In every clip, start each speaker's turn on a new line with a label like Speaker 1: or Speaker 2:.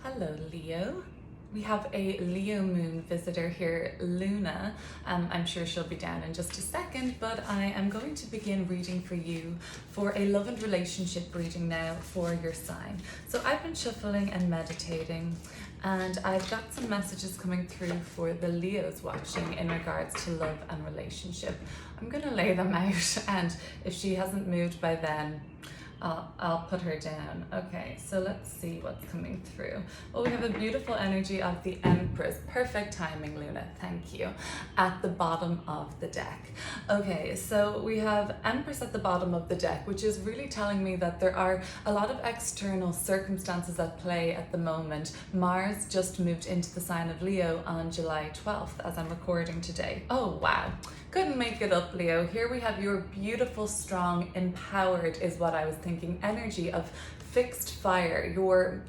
Speaker 1: Hello, Leo. We have a Leo moon visitor here, Luna. I'm sure she'll be down in just a second, but I am going to begin reading for you for a love and relationship reading now for your sign. So I've been shuffling and meditating, and I've got some messages coming through for the Leos watching in regards to love and relationship. I'm going to lay them out, and if she hasn't moved by then, I'll put her down. Okay, so let's see what's coming through. Well, we have a beautiful energy of the Empress. Perfect timing, Luna. Thank you. At the bottom of the deck. Okay, so we have Empress at the bottom of the deck, which is really telling me that there are a lot of external circumstances at play at the moment. Mars just moved into the sign of Leo on July 12th as I'm recording today. Oh, wow. Couldn't make it up, Leo. Here we have your beautiful, strong, empowered is what I was thinking, energy of fixed fire, your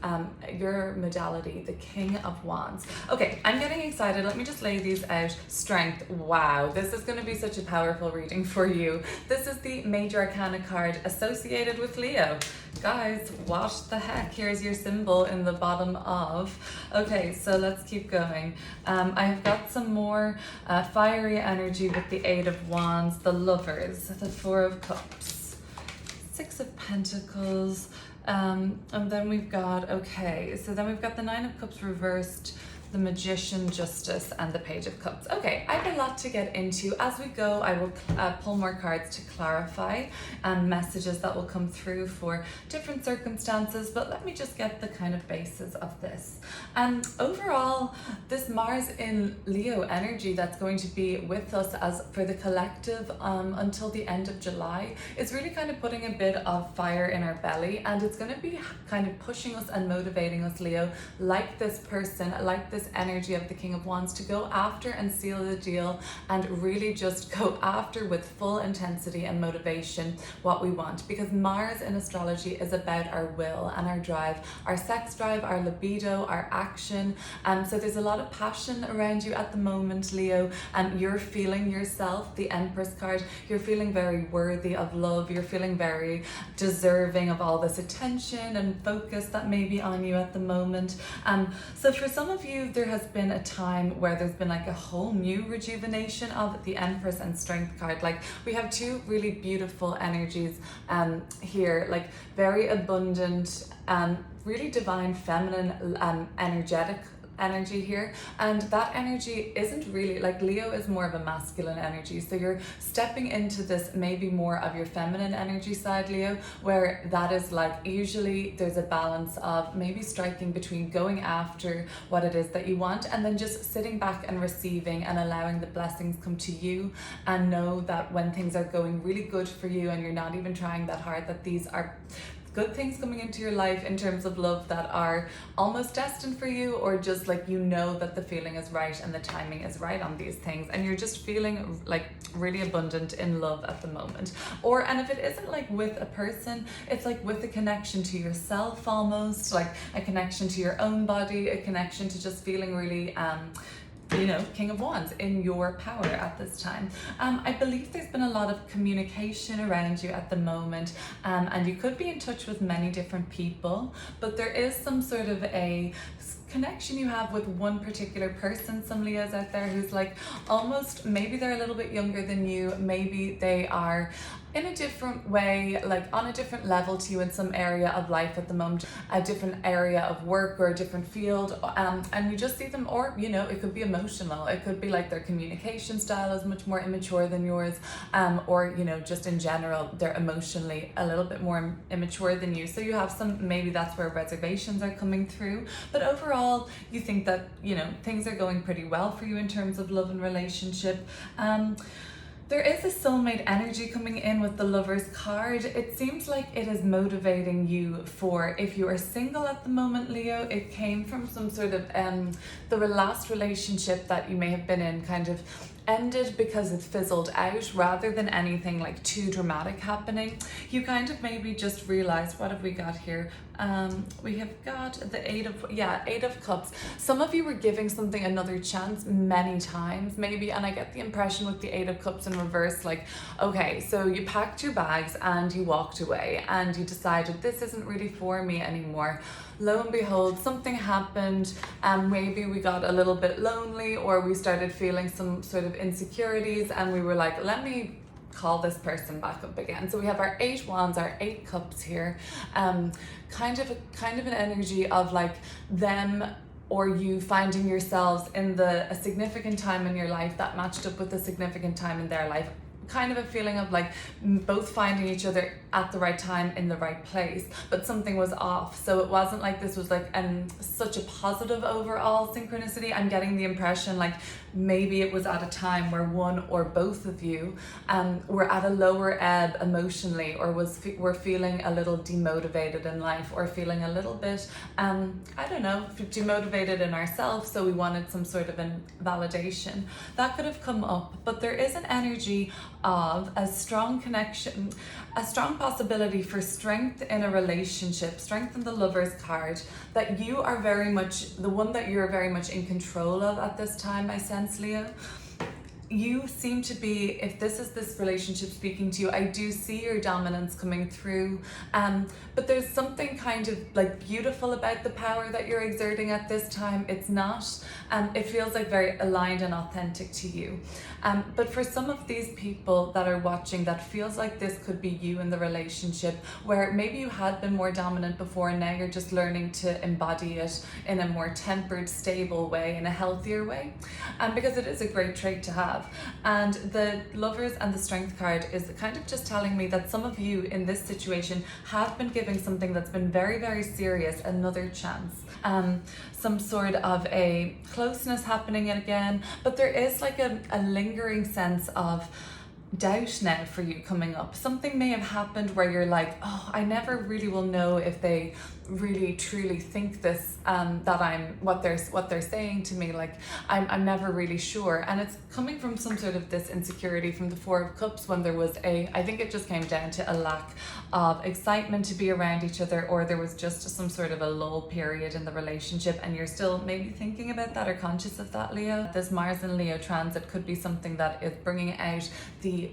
Speaker 1: modality, the King of Wands. Okay, I'm getting excited. Let me just lay these out. Strength. Wow, this is going to be such a powerful reading for you. This is the Major Arcana card associated with Leo. Guys, what the heck? Here's your symbol in the bottom of. Okay, so let's keep going. I've got some more fiery energy with the Eight of Wands, the Lovers, the Four of Cups, Six of Pentacles, and then we've got, okay, so then we've got the Nine of Cups reversed, the Magician, Justice, and the Page of Cups. Okay, I have a lot to get into. As we go, I will pull more cards to clarify messages that will come through for different circumstances, but let me just get the kind of basis of this. Overall, this Mars in Leo energy that's going to be with us as for the collective until the end of July is really kind of putting a bit of fire in our belly, and it's going to be kind of pushing us and motivating us, Leo, like this person, like this energy of the King of Wands, to go after and seal the deal and really just go after with full intensity and motivation what we want, because Mars in astrology is about our will and our drive, our sex drive, our libido, our action. So there's a lot of passion around you at the moment, Leo, and you're feeling yourself, the Empress card, you're feeling very worthy of love, you're feeling very deserving of all this attention and focus that may be on you at the moment. So for some of you, there has been a time where there's been like a whole new rejuvenation of the Empress and Strength card. Like we have two really beautiful energies here, like very abundant, really divine feminine energetic energy here, and that energy isn't really like Leo is more of a masculine energy, so you're stepping into this maybe more of your feminine energy side, Leo, where that is like usually there's a balance of maybe striking between going after what it is that you want and then just sitting back and receiving and allowing the blessings come to you, and know that when things are going really good for you and you're not even trying that hard, that these are good things coming into your life in terms of love that are almost destined for you, or just like you know that the feeling is right and the timing is right on these things, and you're just feeling like really abundant in love at the moment. And if it isn't like with a person, it's like with a connection to yourself, almost like a connection to your own body, a connection to just feeling really King of Wands in your power at this time. I believe there's been a lot of communication around you at the moment, and you could be in touch with many different people, but there is some sort of a connection you have with one particular person. Some Leos out there who's like almost, maybe they're a little bit younger than you, maybe they are in a different way, like on a different level to you in some area of life at the moment, a different area of work or a different field, and you just see them, or it could be emotional, it could be like their communication style is much more immature than yours, or just in general they're emotionally a little bit more immature than you, so you have some, maybe that's where reservations are coming through, but overall you think that things are going pretty well for you in terms of love and relationship. There is a soulmate energy coming in with the Lovers card. It seems like it is motivating you for, if you are single at the moment, Leo, it came from some sort of the last relationship that you may have been in kind of ended because it fizzled out, rather than anything like too dramatic happening. You kind of maybe just realized, what have we got here? We have got the Eight of Cups. Some of you were giving something another chance many times maybe, and I get the impression with the Eight of Cups in reverse, like, okay, so you packed your bags and you walked away and you decided this isn't really for me anymore. lo and behold, something happened, and maybe we got a little bit lonely, or we started feeling some sort of insecurities, and we were like, let me call this person back up again. So we have our 8 wands, our 8 cups here, kind of an energy of like them or you finding yourselves in a significant time in your life that matched up with a significant time in their life. Kind of a feeling of like both finding each other at the right time in the right place, but something was off. So it wasn't like this was like such a positive overall synchronicity. I'm getting the impression like maybe it was at a time where one or both of you were at a lower ebb emotionally, or were feeling a little demotivated in life, or feeling a little bit I don't know, demotivated in ourselves, so we wanted some sort of validation. That could have come up, but there is an energy of a strong connection, a strong possibility for strength in a relationship, strength in the Lovers card, that you are very much the one that you're very much in control of at this time, I sense, Leo. You seem to be, if this is this relationship speaking to you, I do see your dominance coming through, but there's something kind of like beautiful about the power that you're exerting at this time. It's not, it feels like very aligned and authentic to you. But for some of these people that are watching, that feels like this could be you in the relationship, where maybe you had been more dominant before and now you're just learning to embody it in a more tempered, stable way, in a healthier way, because it is a great trait to have. And the Lovers and the Strength card is kind of just telling me that some of you in this situation have been giving something that's been very, very serious another chance. Some sort of a closeness happening again, but there is like a lingering sense of doubt now for you coming up. Something may have happened where you're like, oh, I never really will know if they really truly think this, that I'm what they're saying to me, like I'm never really sure. And it's coming from some sort of this insecurity from the 4 of Cups, when there was I think it just came down to a lack of excitement to be around each other, or there was just some sort of a lull period in the relationship, and you're still maybe thinking about that or conscious of that, Leo. This Mars and Leo transit could be something that is bringing out the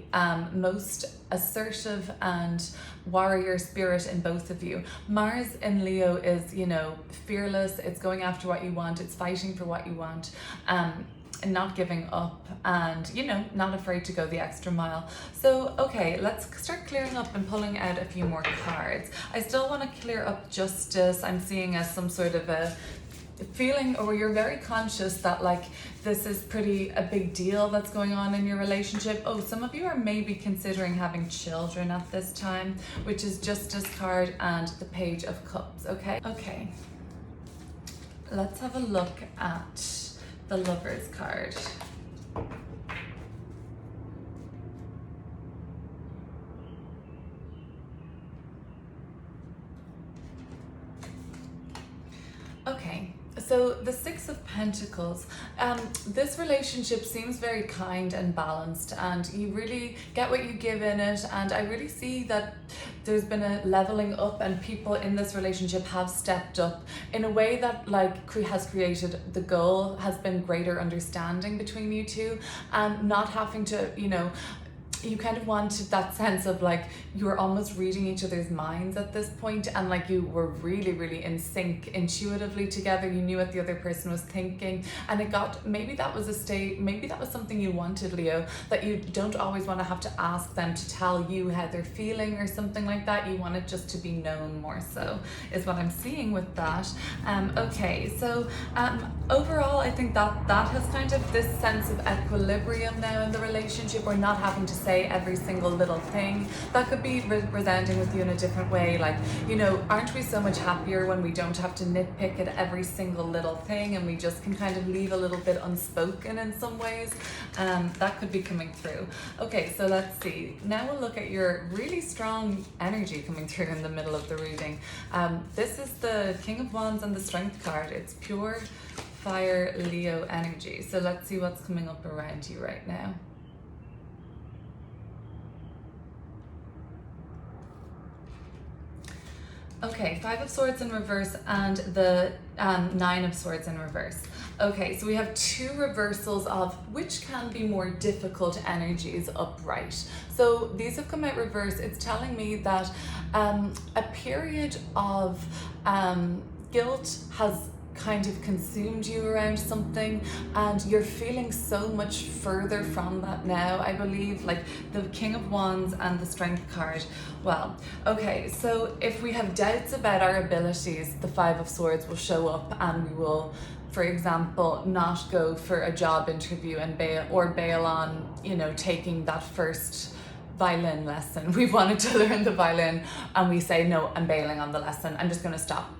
Speaker 1: most assertive and warrior spirit in both of you. Mars in Leo is, you know, fearless. It's going after what you want. It's fighting for what you want. And not giving up, and, you know, not afraid to go the extra mile. So, okay, let's start clearing up and pulling out a few more cards. I still want to clear up justice. I'm seeing as some sort of a feeling, or you're very conscious that like this is a big deal that's going on in your relationship. Oh, some of you are maybe considering having children at this time, which is Justice card and the Page of Cups. Okay, let's have a look at the Lovers card. Okay, so the 6 of Pentacles, this relationship seems very kind and balanced, and you really get what you give in it, and I really see that there's been a leveling up, and people in this relationship have stepped up in a way that like has created, the goal has been greater understanding between you two, and not having to, you know, you kind of wanted that sense of like you were almost reading each other's minds at this point, and like you were really, really in sync intuitively together. You knew what the other person was thinking, and it got, maybe that was something you wanted, Leo, that you don't always want to have to ask them to tell you how they're feeling or something like that. You want it just to be known more so, is what I'm seeing with that. Okay, so overall I think that has kind of this sense of equilibrium now in the relationship. We're not having to say every single little thing. That could be resounding with you in a different way, like, you know, aren't we so much happier when we don't have to nitpick at every single little thing, and we just can kind of leave a little bit unspoken in some ways? That could be coming through. Okay, so let's see. Now we'll look at your really strong energy coming through in the middle of the reading. This is the King of Wands and the Strength card. It's pure fire Leo energy. So let's see what's coming up around you right now. Okay, 5 of Swords in reverse and the 9 of Swords in reverse. Okay, so we have 2 reversals of which can be more difficult energies upright. So these have come out reverse. It's telling me that a period of guilt has kind of consumed you around something, and you're feeling so much further from that now, I believe. Like the King of Wands and the Strength card. Well, okay, so if we have doubts about our abilities, the Five of Swords will show up, and we will, for example, not go for a job interview and bail on, you know, taking that first violin lesson. We wanted to learn the violin, and we say, no, I'm bailing on the lesson. I'm just going to stop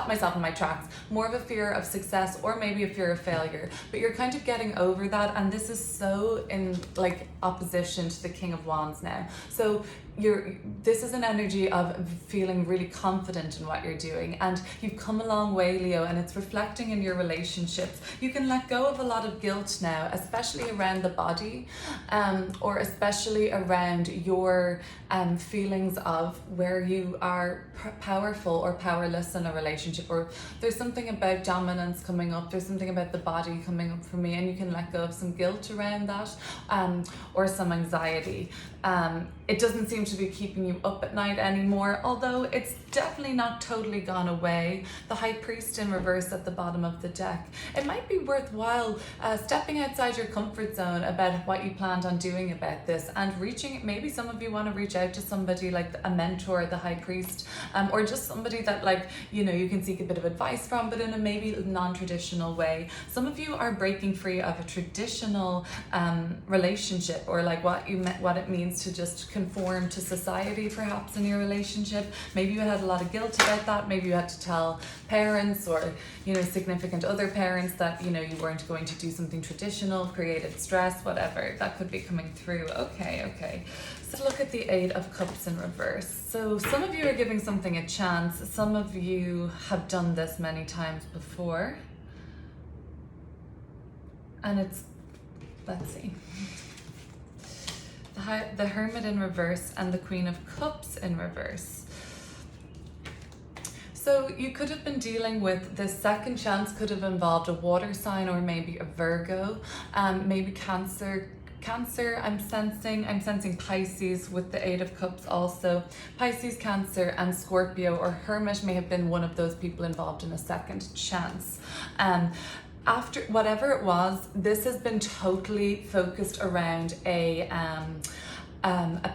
Speaker 1: myself in my tracks. More of a fear of success, or maybe a fear of failure. But you're kind of getting over that, and this is so in like opposition to the King of Wands now. So this is an energy of feeling really confident in what you're doing, and you've come a long way, Leo, and it's reflecting in your relationships. You can let go of a lot of guilt now, especially around the body, or especially around your feelings of where you are powerful or powerless in a relationship, or there's something about dominance coming up, there's something about the body coming up for me, and you can let go of some guilt around that, or some anxiety. It doesn't seem to be keeping you up at night anymore, although it's definitely not totally gone away. The High Priest in reverse at the bottom of the deck. It might be worthwhile stepping outside your comfort zone about what you planned on doing about this, and maybe some of you want to reach out to somebody like a mentor, the High Priest, or just somebody that, like, you know, you can seek a bit of advice from, but in a maybe non-traditional way. Some of you are breaking free of a traditional relationship, or like what it means to just conform to society, perhaps, in your relationship. Maybe you had a lot of guilt about that. Maybe you had to tell parents, or, you know, significant other parents that, you know, you weren't going to do something traditional, created stress, whatever. That could be coming through. Okay. So look at the Eight of Cups in reverse. So some of you are giving something a chance. Some of you have done this many times before. And let's see. The Hermit in reverse and the Queen of Cups in reverse. So you could have been dealing with this second chance, could have involved a water sign, or maybe a Virgo, maybe Cancer, I'm sensing Pisces with the Eight of Cups also. Pisces, Cancer, and Scorpio or Hermit may have been one of those people involved in a second chance. After whatever it was, this has been totally focused around a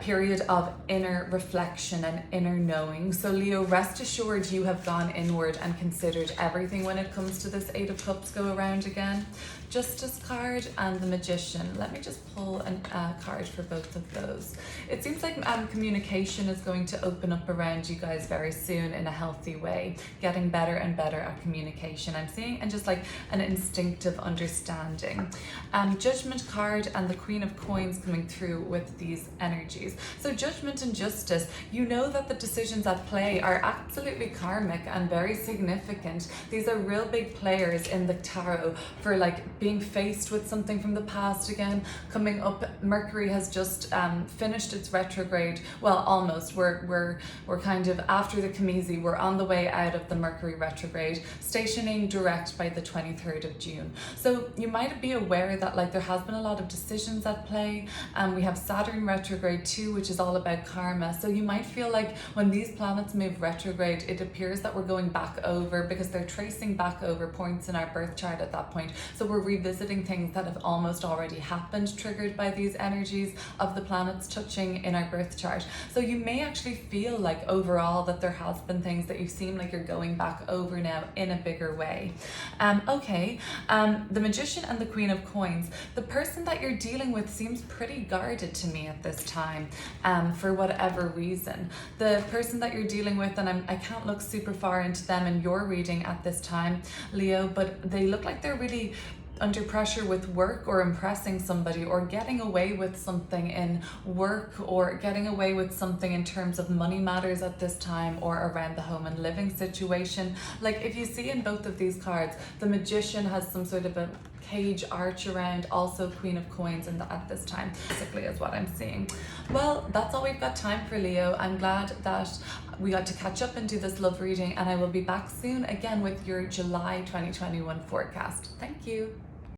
Speaker 1: period of inner reflection and inner knowing. So Leo, rest assured you have gone inward and considered everything when it comes to this Eight of Cups go around again. Justice card and the Magician. Let me just pull a card for both of those. It seems like communication is going to open up around you guys very soon in a healthy way, getting better and better at communication, I'm seeing, and just like an instinctive understanding. Judgment card and the Queen of Coins coming through with these energies. So Judgment and Justice, you know that the decisions at play are absolutely karmic and very significant. These are real big players in the tarot for like being faced with something from the past again, coming up. Mercury has just finished its retrograde. Well, almost. We're kind of after the Kamizi. We're on the way out of the Mercury retrograde, stationing direct by the 23rd of June. So you might be aware that like there has been a lot of decisions at play, and we have Saturn retrograde too, which is all about karma. So you might feel like when these planets move retrograde, it appears that we're going back over, because they're tracing back over points in our birth chart at that point. So we're revisiting things that have almost already happened, triggered by these energies of the planets touching in our birth chart. So you may actually feel like overall that there has been things that you seem like you're going back over now in a bigger way. The Magician and the Queen of Coins. The person that you're dealing with seems pretty guarded to me at this time, for whatever reason. The person that you're dealing with, and I can't look super far into them in your reading at this time, Leo, but they look like they're really under pressure with work, or impressing somebody, or getting away with something in work, or getting away with something in terms of money matters at this time, or around the home and living situation. Like if you see in both of these cards, the Magician has some sort of a cage arch around, also Queen of Coins at this time, basically, is what I'm seeing. Well, that's all we've got time for, Leo. I'm glad that we got to catch up and do this love reading, and I will be back soon again with your July 2021 forecast. Thank you.